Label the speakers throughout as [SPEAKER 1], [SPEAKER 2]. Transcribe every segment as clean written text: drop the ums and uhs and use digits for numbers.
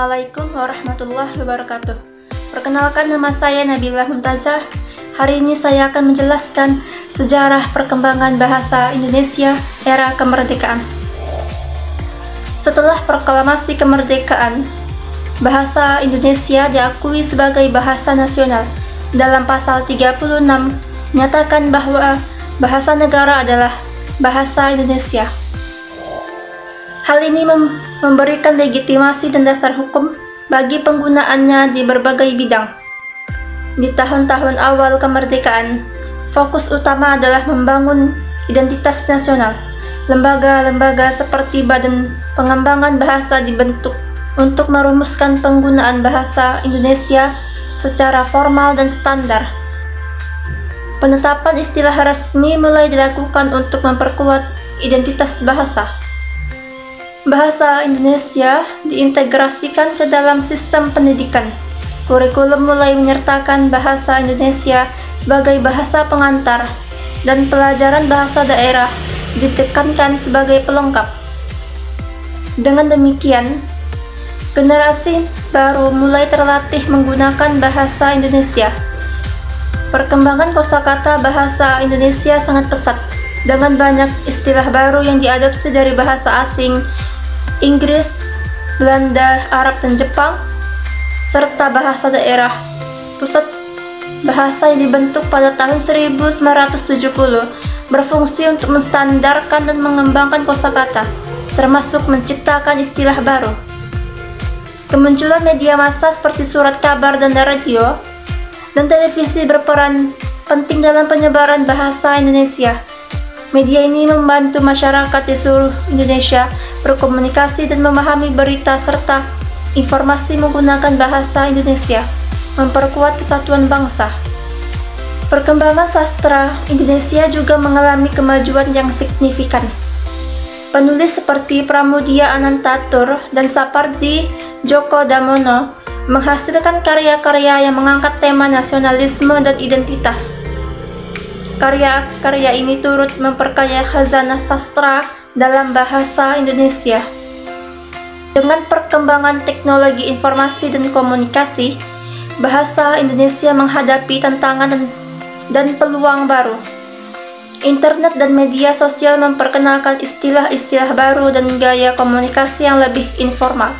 [SPEAKER 1] Assalamualaikum warahmatullahi wabarakatuh. Perkenalkan, nama saya Nabila Mumtazah. Hari ini saya akan menjelaskan sejarah perkembangan bahasa Indonesia era kemerdekaan. Setelah proklamasi kemerdekaan, bahasa Indonesia diakui sebagai bahasa nasional. Dalam pasal 36 menyatakan bahwa bahasa negara adalah bahasa Indonesia. Hal ini memberikan legitimasi dan dasar hukum bagi penggunaannya di berbagai bidang. Di tahun-tahun awal kemerdekaan, fokus utama adalah membangun identitas nasional. Lembaga-lembaga seperti Badan Pengembangan Bahasa dibentuk untuk merumuskan penggunaan bahasa Indonesia secara formal dan standar. Penetapan istilah resmi mulai dilakukan untuk memperkuat identitas bahasa. Bahasa Indonesia diintegrasikan ke dalam sistem pendidikan. Kurikulum mulai menyertakan bahasa Indonesia sebagai bahasa pengantar, dan pelajaran bahasa daerah ditekankan sebagai pelengkap. Dengan demikian, generasi baru mulai terlatih menggunakan bahasa Indonesia. Perkembangan kosakata bahasa Indonesia sangat pesat, dengan banyak istilah baru yang diadopsi dari bahasa asing, Inggris, Belanda, Arab, dan Jepang, serta bahasa daerah. Pusat bahasa yang dibentuk pada tahun 1970 berfungsi untuk menstandarkan dan mengembangkan kosakata, termasuk menciptakan istilah baru. Kemunculan media massa seperti surat kabar dan radio dan televisi berperan penting dalam penyebaran bahasa Indonesia. Media ini membantu masyarakat di seluruh Indonesia berkomunikasi dan memahami berita serta informasi menggunakan bahasa Indonesia, memperkuat kesatuan bangsa. Perkembangan sastra Indonesia juga mengalami kemajuan yang signifikan. Penulis seperti Pramudia Anantatur dan Sapardi Djoko Damono menghasilkan karya-karya yang mengangkat tema nasionalisme dan identitas. Karya-karya ini turut memperkaya khazanah sastra dalam bahasa Indonesia. Dengan perkembangan teknologi informasi dan komunikasi, bahasa Indonesia menghadapi tantangan dan peluang baru. Internet dan media sosial memperkenalkan istilah-istilah baru dan gaya komunikasi yang lebih informal.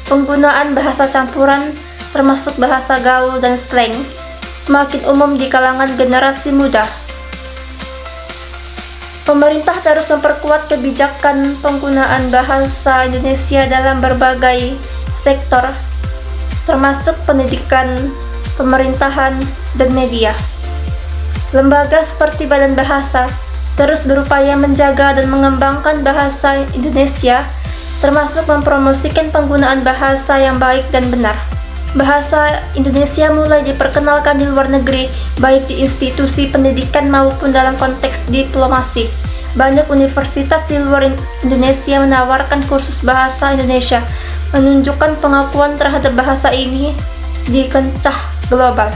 [SPEAKER 1] Penggunaan bahasa campuran, termasuk bahasa gaul dan slang, semakin umum di kalangan generasi muda. Pemerintah terus memperkuat kebijakan penggunaan bahasa Indonesia dalam berbagai sektor, termasuk pendidikan, pemerintahan, dan media. Lembaga seperti Badan Bahasa terus berupaya menjaga dan mengembangkan bahasa Indonesia, termasuk mempromosikan penggunaan bahasa yang baik dan benar. Bahasa Indonesia mulai diperkenalkan di luar negeri, baik di institusi pendidikan maupun dalam konteks diplomasi. Banyak universitas di luar Indonesia menawarkan kursus bahasa Indonesia, menunjukkan pengakuan terhadap bahasa ini di kancah global.